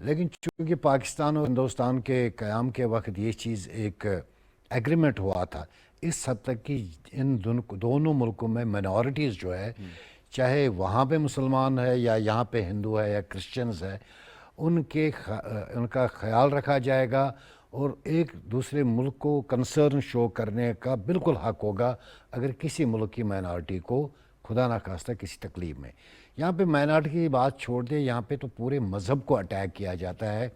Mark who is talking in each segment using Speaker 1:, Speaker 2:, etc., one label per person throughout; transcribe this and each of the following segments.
Speaker 1: لیکن چونکہ پاکستان اور ہندوستان کے قیام کے وقت یہ چیز ایک ایگریمنٹ ہوا تھا اس حد تک کہ ان دونوں ملکوں میں مائنورٹیز جو ہے چاہے وہاں پہ مسلمان ہے یا یہاں پہ ہندو ہے یا کرسچنز ہے ان کا خیال رکھا جائے گا اور ایک دوسرے ملک کو کنسرن شو کرنے کا بالکل حق ہوگا اگر کسی ملک کی مائنارٹی کو خدا نخواستہ کسی تکلیف میں. یہاں پہ مائنارٹی کی بات چھوڑ دیں, یہاں پہ تو پورے مذہب کو اٹیک کیا جاتا ہے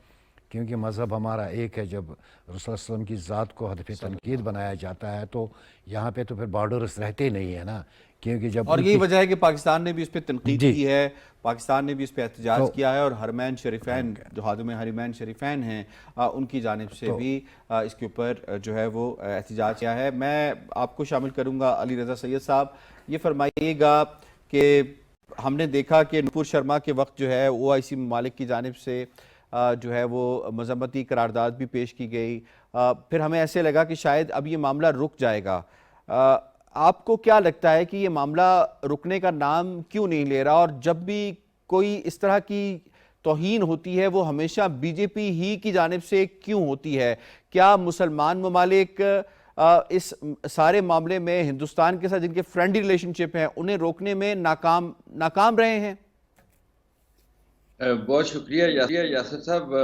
Speaker 1: کیونکہ مذہب ہمارا ایک ہے. جب رسول اللہ علیہ وسلم کی ذات کو ہدف تنقید بنایا جاتا ہے تو یہاں پہ تو پھر بارڈرز رہتے نہیں ہیں نا, کیونکہ جب
Speaker 2: اور یہی وجہ ہے کہ پاکستان نے بھی اس پہ تنقید کی ہے, پاکستان نے بھی اس پہ احتجاج کیا ہے, اور حرمین شریفین جو خادم حرمین شریفین ہیں ان کی جانب سے بھی اس کے اوپر جو ہے وہ احتجاج کیا ہے. میں آپ کو شامل کروں گا علی رضا سید صاحب, یہ فرمائیے گا کہ ہم نے دیکھا کہ نپور شرما کے وقت جو ہے OIC ممالک کی جانب سے جو ہے وہ مذمتی قرارداد بھی پیش کی گئی, پھر ہمیں ایسے لگا کہ شاید اب یہ معاملہ رک جائے گا. آپ کو کیا لگتا ہے کہ یہ معاملہ رکنے کا نام کیوں نہیں لے رہا, اور جب بھی کوئی اس طرح کی توہین ہوتی ہے وہ ہمیشہ BJP ہی کی جانب سے کیوں ہوتی ہے؟ کیا مسلمان ممالک اس سارے معاملے میں ہندوستان کے ساتھ جن کے فرینڈلی ریلیشن شپ ہیں انہیں روکنے میں ناکام رہے ہیں؟
Speaker 3: بہت شکریہ یاسر صاحب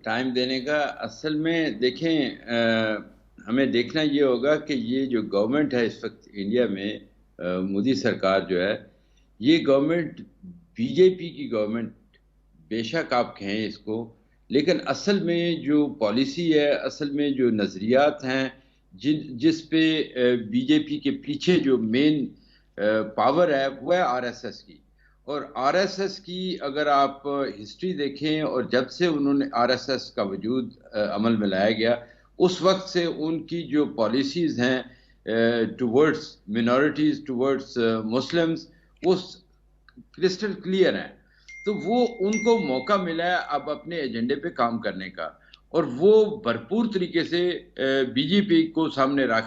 Speaker 3: ٹائم دینے کا. اصل میں دیکھیں, ہمیں دیکھنا یہ ہوگا کہ یہ جو گورنمنٹ ہے اس وقت انڈیا میں, مودی سرکار جو ہے, یہ گورنمنٹ BJP کی گورنمنٹ بے شک آپ کہیں اس کو, لیکن اصل میں جو پالیسی ہے, اصل میں جو نظریات ہیں, جس پہ BJP کے پیچھے جو مین پاور ہے وہ ہے RSS کی. اور RSS کی اگر آپ ہسٹری دیکھیں, اور جب سے انہوں نے RSS کا وجود عمل میں لایا گیا اس وقت سے ان کی جو پالیسیز ہیں ٹورڈز منورٹیز, ٹورڈز مسلمز, اس کرسٹل کلیئر ہیں. تو وہ ان کو موقع ملا ہے اب اپنے ایجنڈے پہ کام کرنے کا, اور وہ بھرپور طریقے سے BJP کو سامنے رکھ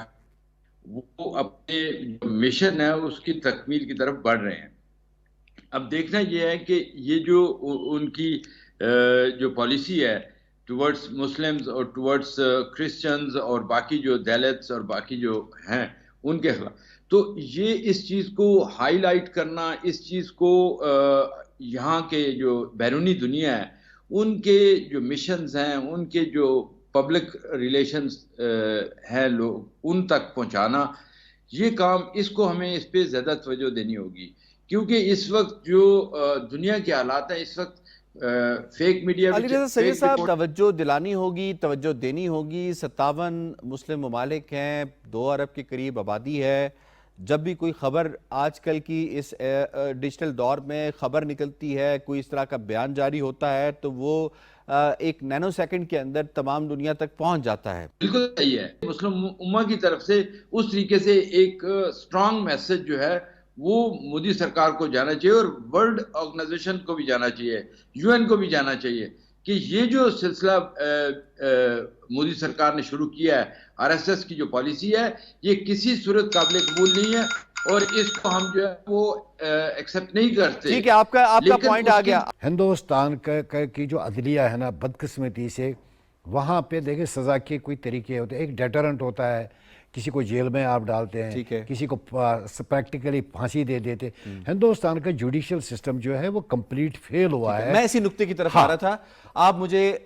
Speaker 3: وہ اپنے جو مشن ہے اس کی تکمیل کی طرف بڑھ رہے ہیں. اب دیکھنا یہ ہے کہ یہ جو ان کی جو پالیسی ہے ٹورڈز مسلمز اور ٹورڈز کرسچنز اور باقی جو دلتس اور باقی جو ہیں ان کے خلاف, تو یہ اس چیز کو ہائی لائٹ کرنا, اس چیز کو یہاں کے جو بیرونی دنیا ہے ان کے جو مشنز ہیں, ان کے جو پبلک ریلیشنز ہیں لوگ ان تک پہنچانا, یہ کام اس کو ہمیں اس پہ زیادہ توجہ دینی ہوگی. کیونکہ اس وقت جو دنیا کے حالات ہیں, اس وقت فیک میڈیا.
Speaker 2: علی رضا سید صاحب, توجہ دلانی ہوگی, توجہ دینی ہوگی. 57 مسلم ممالک ہیں, 2 ارب کے قریب آبادی ہے. جب بھی کوئی خبر آج کل کی اس ڈیجیٹل دور میں خبر نکلتی ہے, کوئی اس طرح کا بیان جاری ہوتا ہے, تو وہ ایک نینو سیکنڈ کے اندر تمام دنیا تک پہنچ جاتا ہے.
Speaker 3: بالکل صحیح ہے. مسلم امہ کی طرف سے اس طریقے سے ایک سٹرانگ میسج جو ہے وہ مودی سرکار کو جانا چاہیے, اور ورلڈ آرگنائزیشن کو بھی جانا چاہیے, UN کو بھی جانا چاہیے کہ یہ جو سلسلہ مودی سرکار نے شروع کیا ہے, RSS کی جو پالیسی ہے, یہ کسی صورت قابل قبول نہیں ہے, اور اس کو ہم جو ہے وہ ایکسپٹ نہیں کرتے.
Speaker 2: ٹھیک ہے, آپ کا پوائنٹ آ گیا.
Speaker 1: ہندوستان کی جو عدلیہ ہے نا, بدقسمتی سے وہاں پہ دیکھیں سزا کے کوئی طریقے ہوتے ہیں. ایک ڈیٹرنٹ ہوتا ہے, کسی کو جیل میں آپ ڈالتے ہیں, کسی کو پریکٹیکلی پھانسی دے دیتے. ہندوستان کا جوڈیشل سسٹم جو ہے وہ کمپلیٹ فیل ہوا ہے.
Speaker 2: میں اسی نقطے کی طرف آ رہا تھا. آپ مجھے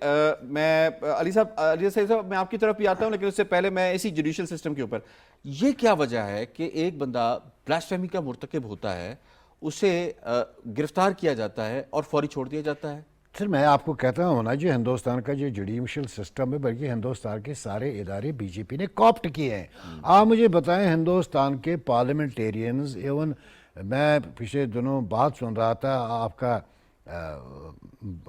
Speaker 2: میں علی صاحب میں آپ کی طرف بھی آتا ہوں, لیکن اس سے پہلے میں اسی جوڈیشل سسٹم کے اوپر, یہ کیا وجہ ہے کہ ایک بندہ بلاسفیمی کا مرتکب ہوتا ہے, اسے گرفتار کیا جاتا ہے اور فوری چھوڑ دیا جاتا ہے؟
Speaker 1: سر میں آپ کو کہتا ہوں نا, جو ہندوستان کا جو جوڈیشل سسٹم ہے, بلکہ ہندوستان کے سارے ادارے BJP نے کاپٹ کیے ہیں. آپ مجھے بتائیں, ہندوستان کے پارلیمنٹیرینز, ایون میں پچھلے دنوں بات سن رہا تھا, آپ کا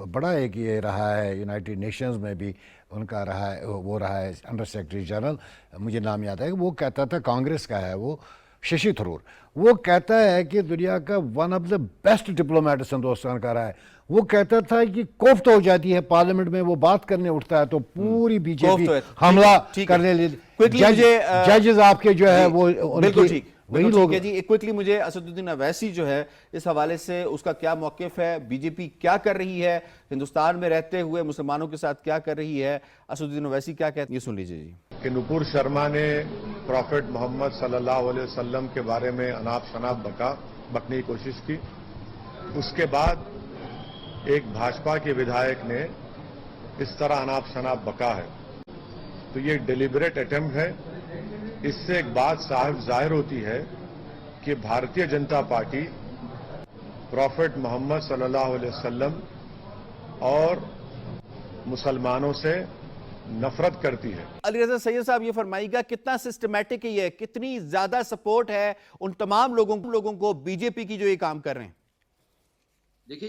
Speaker 1: بڑا ایک یہ رہا ہے یونائٹڈ نیشنز میں بھی ان کا رہا ہے, وہ رہا ہے انڈر سیکرٹری جنرل, مجھے نام یاد ہے, وہ کہتا تھا, کانگریس کا ہے وہ, ششی تھرور, وہ کہتا ہے کہ دنیا کا one of the best diplomats Hindustan کا رہا ہے. وہ کہتا تھا کہ کوفت ہو جاتی ہے پارلیمنٹ میں, وہ بات کرنے اٹھتا ہے تو پوری BJP حملہ کرنے لیے. ججز آپ کے جو ہے وہ وہی
Speaker 2: ٹھیک
Speaker 1: لوگ
Speaker 2: ہے جی. ایک کوئکلی مجھے اسدالدین اویسی جو ہے اس حوالے سے اس کا کیا موقف ہے, بی جے پی کیا کر رہی ہے, ہندوستان میں رہتے ہوئے مسلمانوں کے ساتھ کیا کر رہی ہے, اسدالدین اویسی کیا کہتے ہیں, یہ سن لیجیے جی.
Speaker 4: کہ نپور شرما نے پروفٹ محمد صلی اللہ علیہ وسلم کے بارے میں اناپ شناپ بکنے کی کوشش کی. اس کے بعد ایک بھاجپا کے ودھائک نے اس طرح اناپ شناپ بکا ہے, تو یہ ڈیلیبریٹ اٹیمپٹ ہے. اس سے ایک بات ظاہر ہوتی ہے کہ بھارتیہ جنتا پارٹی پروفٹ محمد صلی اللہ علیہ وسلم اور مسلمانوں سے نفرت کرتی ہے.
Speaker 2: علی رضا سید صاحب یہ فرمائیے گا کتنا سسٹمیٹک ہے, کتنی زیادہ سپورٹ ہے ان تمام لوگوں کو بی جے پی کی جو یہ کام کر رہے ہیں؟
Speaker 3: دیکھیں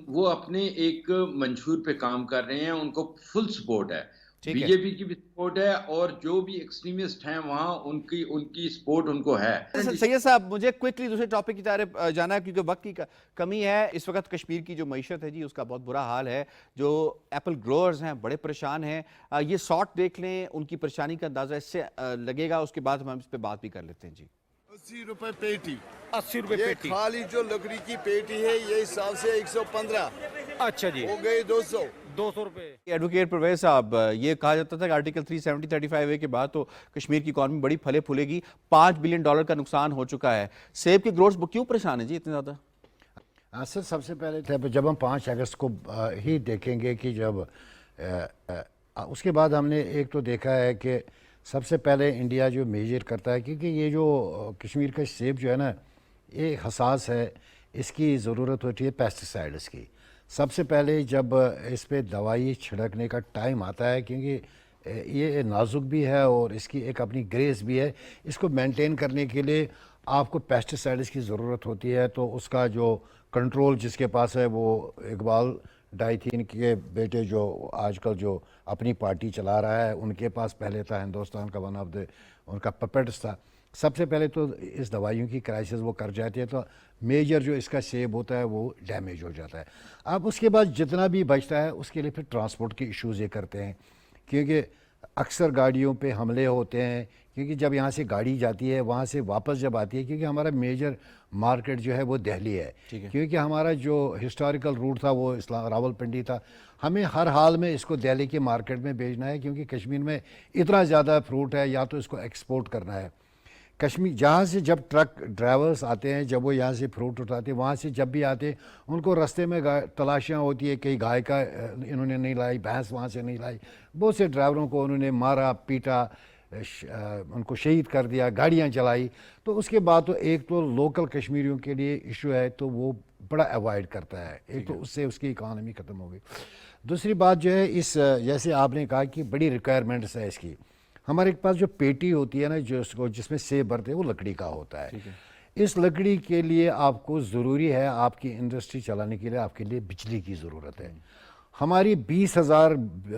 Speaker 3: وہ اپنے ایک منشور پہ کام کر رہے ہیں, ان کو فل سپورٹ ہے, بی جے پی کی بھی سپورٹ ہے, اور جو بھی ایکسٹریمسٹ ہیں وہاں ان کی سپورٹ ان کو ہے.
Speaker 2: سید صاحب مجھے کوئکلی دوسرے ٹاپک کی طرف جانا ہے کیونکہ وقت کی کمی ہے. اس وقت کشمیر کی جو معیشت ہے جی اس کا بہت برا حال ہے. جو ایپل گروورز ہیں بڑے پریشان ہیں. یہ سارٹ دیکھ لیں, ان کی پریشانی کا اندازہ اس سے لگے گا. اس کے بعد ہم اس پہ بات بھی کر لیتے ہیں جی.
Speaker 5: 80 روپے پیٹی.
Speaker 6: 80 روپے
Speaker 5: یہ
Speaker 6: پیٹی.
Speaker 5: خالی جو لکڑی کی پیٹی ہے یہ حساب سے 115
Speaker 6: اچھا جی,
Speaker 5: ہو گئی 200.
Speaker 6: 200 روپے.
Speaker 2: ایڈوکیٹ پرویز صاحب, یہ کہا جاتا تھا کہ آرٹیکل 370-35A کے بعد تو کشمیر کی اکانومی بڑی پھلے پھولے گی. $5 بلین کا نقصان ہو چکا ہے. سیب کے گروورز کیوں پریشان ہیں جی اتنے زیادہ؟
Speaker 1: سر سب سے پہلے جب ہم 5 اگست کو ہی دیکھیں گے کہ جب اس کے بعد ہم نے ایک تو دیکھا ہے کہ سب سے پہلے انڈیا جو میجر کرتا ہے, کیونکہ یہ جو کشمیر کا سیب جو ہے نا یہ حساس ہے, اس کی ضرورت ہوتی ہے پیسٹیسائڈس کی. سب سے پہلے جب اس پہ دوائی چھڑکنے کا ٹائم آتا ہے, کیونکہ یہ نازک بھی ہے اور اس کی ایک اپنی گریس بھی ہے, اس کو مینٹین کرنے کے لیے آپ کو پیسٹیسائڈس کی ضرورت ہوتی ہے. تو اس کا جو کنٹرول جس کے پاس ہے وہ اقبال ڈائتھین کے بیٹے جو آج کل جو اپنی پارٹی چلا رہا ہے, ان کے پاس پہلے تھا ہندوستان کا ون آف دا ان کا پپٹس تھا. سب سے پہلے تو اس دوائیوں کی کرائسس وہ کر جاتی ہے, تو میجر جو اس کا سیب ہوتا ہے وہ ڈیمیج ہو جاتا ہے. اب اس کے بعد جتنا بھی بچتا ہے اس کے لیے پھر ٹرانسپورٹ کے ایشوز یہ کرتے ہیں, کیونکہ اکثر گاڑیوں پہ حملے ہوتے ہیں, کیونکہ جب یہاں سے گاڑی جاتی ہے وہاں سے واپس جب آتی ہے, کیونکہ ہمارا میجر مارکیٹ جو ہے وہ دہلی ہے, کیونکہ ہمارا جو ہسٹوریکل روٹ تھا وہ راول پنڈی تھا. ہمیں ہر حال میں اس کو دہلی کے مارکیٹ میں بھیجنا ہے, کیونکہ کشمیر میں اتنا زیادہ فروٹ ہے, یا تو اس کو ایکسپورٹ کرنا ہے. کشمیر جہاں سے جب ٹرک ڈرائیورز آتے ہیں, جب وہ یہاں سے فروٹ اٹھاتے ہیں, وہاں سے جب بھی آتے ہیں ان کو رستے میں تلاشیاں ہوتی ہے, کہیں گائے کا انہوں نے نہیں لائی, بھینس وہاں سے نہیں لائی. بہت سے ڈرائیوروں کو انہوں نے مارا پیٹا, ان کو شہید کر دیا, گاڑیاں چلائی. تو اس کے بعد تو ایک تو لوکل کشمیریوں کے لیے ایشو ہے, تو وہ بڑا ایوائڈ کرتا ہے. ایک تو اس سے اس کی اکانومی ختم ہو گئی. دوسری بات جو ہے اس جیسے آپ نے کہا کہ بڑی ریکوائرمنٹس ہے اس کی. ہمارے پاس جو پیٹی ہوتی ہے نا جس میں سیب بھرتے ہیں وہ لکڑی کا ہوتا ہے. اس لکڑی کے لیے آپ کو ضروری ہے, آپ کی انڈسٹری چلانے کے لیے آپ کے لیے بجلی کی ضرورت ہے. ہماری 20,000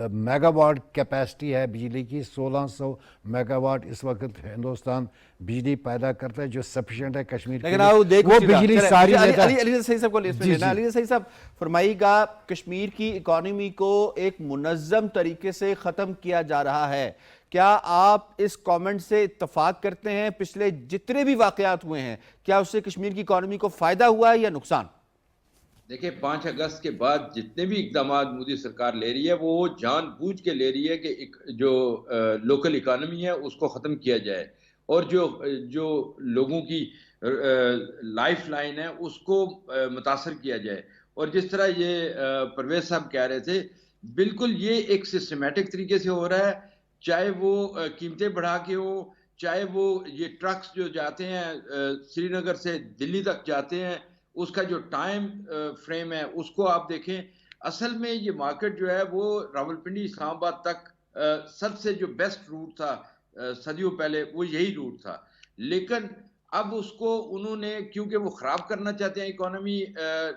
Speaker 1: میگا واٹ کیپیسٹی ہے بجلی کی, 1600 میگا واٹ اس وقت ہندوستان بجلی پیدا کرتا ہے, جو سفیشینٹ ہے کشمیر کے لیے. وہ بجلی ساری
Speaker 2: علی صحیح صاحب کو علی صحیح صاحب فرمائیے گا, کشمیر کی اکانومی کو ایک منظم طریقے سے ختم کیا جا رہا ہے. کیا آپ اس کامنٹ سے اتفاق کرتے ہیں؟ پچھلے جتنے بھی واقعات ہوئے ہیں کیا اس سے کشمیر کی اکانومی کو فائدہ ہوا ہے یا نقصان؟
Speaker 3: دیکھیں 5 اگست کے بعد جتنے بھی اقدامات مودی سرکار لے رہی ہے وہ جان بوجھ کے لے رہی ہے کہ جو لوکل اکانومی ہے اس کو ختم کیا جائے, اور جو لوگوں کی لائف لائن ہے اس کو متاثر کیا جائے. اور جس طرح یہ پرویز صاحب کہہ رہے تھے, بالکل یہ ایک سسٹمیٹک طریقے سے ہو رہا ہے, چاہے وہ قیمتیں بڑھا کے ہو, چاہے وہ یہ ٹرکس جو جاتے ہیں سری نگر سے دلی تک جاتے ہیں, اس کا جو ٹائم فریم ہے اس کو آپ دیکھیں. اصل میں یہ مارکیٹ جو ہے وہ راولپنڈی اسلام آباد تک سب سے جو بیسٹ روٹ تھا صدیوں پہلے, وہ یہی روٹ تھا. لیکن اب اس کو انہوں نے, کیونکہ وہ خراب کرنا چاہتے ہیں اکانومی,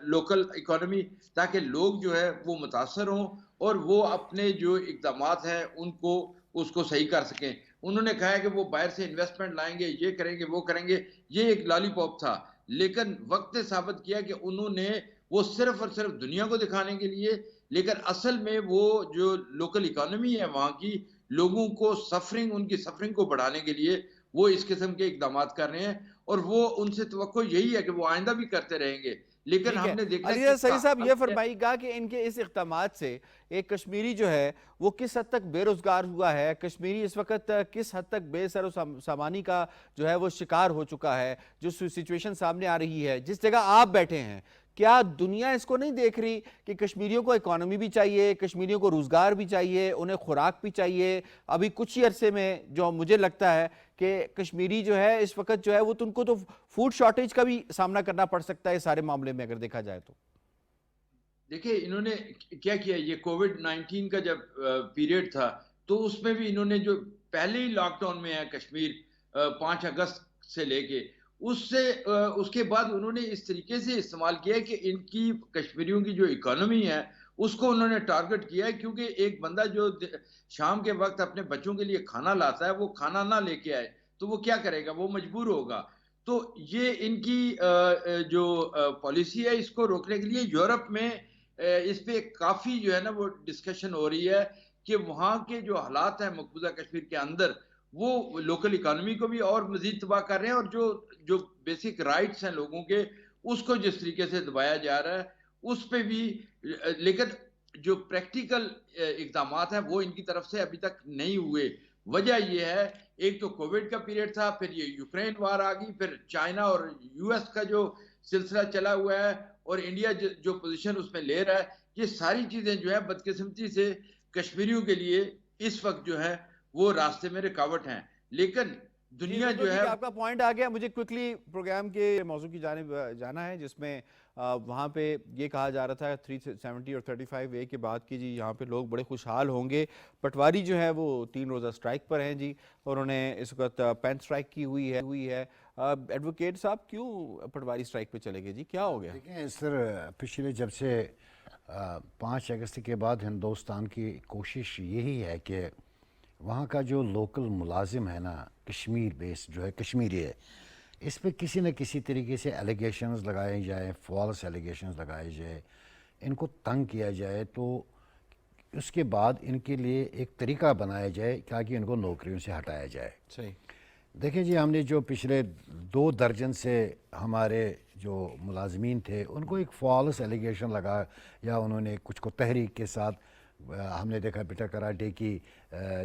Speaker 3: لوکل اکانومی, تاکہ لوگ جو ہے وہ متاثر ہوں اور وہ اپنے جو اقدامات ہیں ان کو اس کو صحیح کر سکیں. انہوں نے کہا ہے کہ وہ باہر سے انویسٹمنٹ لائیں گے, یہ کریں گے, وہ کریں گے. یہ ایک لالی پاپ تھا, لیکن وقت نے ثابت کیا کہ انہوں نے وہ صرف اور صرف دنیا کو دکھانے کے لیے, لیکن اصل میں وہ جو لوکل اکانومی ہے وہاں کی لوگوں کو ان کی سفرنگ کو بڑھانے کے لیے وہ اس قسم کے اقدامات کر رہے ہیں اور وہ ان سے توقع یہی ہے کہ وہ آئندہ بھی کرتے رہیں گے. لیکن ہم نے دیکھا
Speaker 2: علی رضا سعید صاحب یہ فرمائیے گا کہ ان کے اس اقدامات سے ایک کشمیری جو ہے وہ کس حد تک بے روزگار ہوا ہے, کشمیری اس وقت کس حد تک بے سر و سامانی کا جو ہے وہ شکار ہو چکا ہے, جو سچویشن سامنے آ رہی ہے جس جگہ آپ بیٹھے ہیں, کیا دنیا اس کو نہیں دیکھ رہی کہ کشمیریوں کو اکانومی بھی چاہیے, کشمیریوں کو روزگار بھی چاہیے, انہیں خوراک بھی چاہیے؟ ابھی کچھ ہی عرصے میں جو مجھے لگتا ہے کہ کشمیری جو ہے اس وقت جو ہے وہ ان کو تو فوڈ شارٹیج کا بھی سامنا کرنا پڑ سکتا ہے اس سارے معاملے میں اگر دیکھا جائے تو.
Speaker 3: دیکھیں انہوں نے کیا کیا, یہ کووڈ-19 کا جب پیریڈ تھا تو اس میں بھی انہوں نے جو پہلے ہی لاک ڈاؤن میں ہے کشمیر 5 اگست سے لے کے, اس کے بعد انہوں نے اس طریقے سے استعمال کیا ہے کہ ان کی کشمیریوں کی جو اکانومی ہے اس کو انہوں نے ٹارگٹ کیا ہے, کیونکہ ایک بندہ جو شام کے وقت اپنے بچوں کے لیے کھانا لاتا ہے وہ کھانا نہ لے کے آئے تو وہ کیا کرے گا, وہ مجبور ہوگا. تو یہ ان کی جو پالیسی ہے اس کو روکنے کے لیے یورپ میں اس پہ کافی جو ہے نا وہ ڈسکشن ہو رہی ہے کہ وہاں کے جو حالات ہیں مقبوضہ کشمیر کے اندر وہ لوکل اکانومی کو بھی اور مزید تباہ کر رہے ہیں, اور جو بیسک رائٹس ہیں لوگوں کے اس کو جس طریقے سے دبایا جا رہا ہے اس پہ بھی. لیکن جو پریکٹیکل اقدامات ہیں وہ ان کی طرف سے ابھی تک نہیں ہوئے. وجہ یہ ہے, ایک تو کووڈ کا پیریڈ تھا, پھر یہ یوکرین وار آ گئی, پھر چائنا اور یو ایس کا جو سلسلہ چلا ہوا ہے اور انڈیا جو پوزیشن اس میں لے رہا ہے, یہ ساری چیزیں جو ہے بدقسمتی سے کشمیریوں کے لیے اس وقت جو ہے وہ راستے میں رکاوٹ ہیں. لیکن دنیا جو ہے
Speaker 2: آپ کا پوائنٹ آ گیا. مجھے کوئکلی پروگرام کے موضوع کی جانب جانا ہے جس میں وہاں پہ یہ کہا جا رہا تھا 370 اور 35A کی بات کی جی, یہاں پہ لوگ بڑے خوشحال ہوں گے. پٹواری جو ہے وہ 3 روزہ سٹرائک پر ہیں جی, اور انہوں نے اس وقت پین سٹرائک کی ہوئی ہے. ایڈوکیٹ صاحب کیوں پٹواری سٹرائک پہ چلے گئے جی, کیا ہو گیا؟
Speaker 1: دیکھیں سر, پچھلے جب سے 5 اگست کے بعد ہندوستان کی کوشش یہی ہے کہ وہاں کا جو لوکل ملازم ہے نا, کشمیر بیس جو ہے کشمیری ہے, اس پہ کسی نہ کسی طریقے سے ایلیگیشنز لگائے جائیں, فالس ایلیگیشنز لگائے جائے, ان کو تنگ کیا جائے, تو اس کے بعد ان کے لیے ایک طریقہ بنایا جائے تاکہ ان کو نوکریوں سے ہٹایا جائے.
Speaker 2: صحیح.
Speaker 1: دیکھیں جی, ہم نے جو پچھلے 2 درجن سے ہمارے جو ملازمین تھے ان کو ایک فالس ایلیگیشن لگا, یا انہوں نے کچھ کو تحریک کے ساتھ, ہم نے دیکھا بیٹا کراٹے کی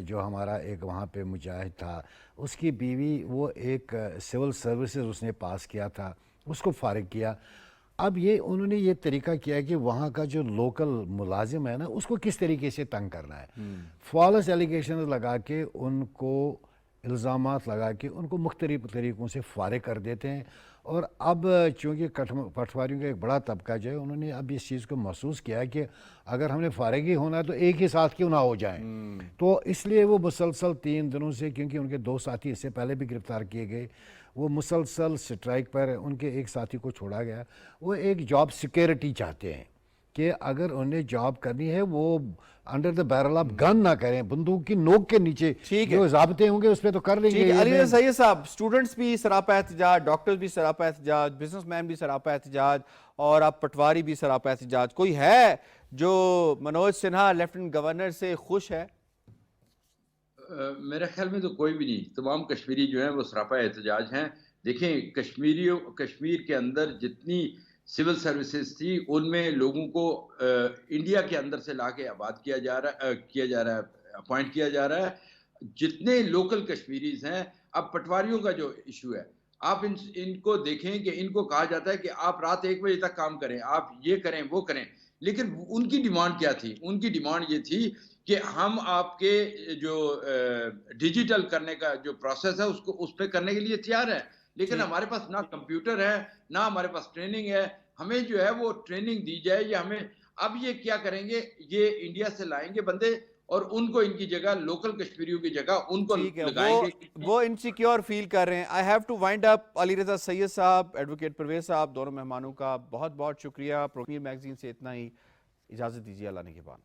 Speaker 1: جو ہمارا ایک وہاں پہ مجاہد تھا, اس کی بیوی وہ ایک سول سروسز اس نے پاس کیا تھا, اس کو فارغ کیا. اب یہ انہوں نے یہ طریقہ کیا کہ وہاں کا جو لوکل ملازم ہے نا اس کو کس طریقے سے تنگ کرنا ہے, فالس ایلیگیشنز لگا کے, ان کو الزامات لگا کے ان کو مختلف طریقوں سے فارغ کر دیتے ہیں. اور اب چونکہ پٹواریوں کا ایک بڑا طبقہ جو ہے انہوں نے اب اس چیز کو محسوس کیا کہ اگر ہم نے فارغ ہی ہونا ہے تو ایک ہی ساتھ کیوں نہ ہو جائیں, تو اس لیے وہ مسلسل 3 دنوں سے, کیونکہ ان کے 2 ساتھی اس سے پہلے بھی گرفتار کیے گئے, وہ مسلسل سٹرائک پر, ان کے ایک ساتھی کو چھوڑا گیا. وہ ایک جاب سیکیورٹی چاہتے ہیں کہ اگر انہیں جاب کرنی ہے وہ under the barrel of gun نہ کریں, بندوق کی نوک کے نیچے جو ضابطے ہوں گے اس پہ تو کر لیں گے.
Speaker 2: علی رضا سعید صاحب, اسٹوڈنٹس بھی سراپا احتجاج, ڈاکٹرز بھی سراپا احتجاج, بزنس مین بھی سراپا احتجاج, اور آپ پٹواری بھی سراپا احتجاج. کوئی ہے جو منوج سنہا لیفٹنٹ گورنر سے خوش ہے؟
Speaker 3: میرے خیال میں تو کوئی بھی نہیں. تمام کشمیری جو ہیں وہ سراپا احتجاج ہیں. دیکھیں کشمیر کے اندر جتنی سول سروسز تھی ان میں لوگوں کو انڈیا کے اندر سے لا کے آباد کیا جا رہا ہے, اپوائنٹ کیا جا رہا ہے. جتنے لوکل کشمیریز ہیں, اب پٹواریوں کا جو ایشو ہے, آپ ان کو دیکھیں کہ ان کو کہا جاتا ہے کہ آپ رات 1 بجے تک کام کریں, آپ یہ کریں وہ کریں, لیکن ان کی ڈیمانڈ کیا تھی؟ ان کی ڈیمانڈ یہ تھی کہ ہم آپ کے جو ڈیجیٹل کرنے کا جو پروسیس ہے اس پہ کرنے کے لیے تیار ہیں, لیکن ہمارے پاس نہ کمپیوٹر ہے نہ ہمارے پاس ٹریننگ ہے. ہمیں جو ہے وہ ٹریننگ دی جائے, یا ہمیں اب یہ کیا کریں گے, یہ انڈیا سے لائیں گے بندے اور ان کو ان کی جگہ لوکل کشمیریوں کی جگہ ان کو لگائیں گے.
Speaker 2: وہ انسیکیور فیل کر رہے ہیں. آئی ہیو ٹو وائنڈ اپ. علی رضا سید صاحب, ایڈوکیٹ پرویز صاحب, دونوں مہمانوں کا بہت بہت شکریہ. پروگرام میگزین سے اتنا ہی, اجازت دیجیے اللہ نے کے بعد.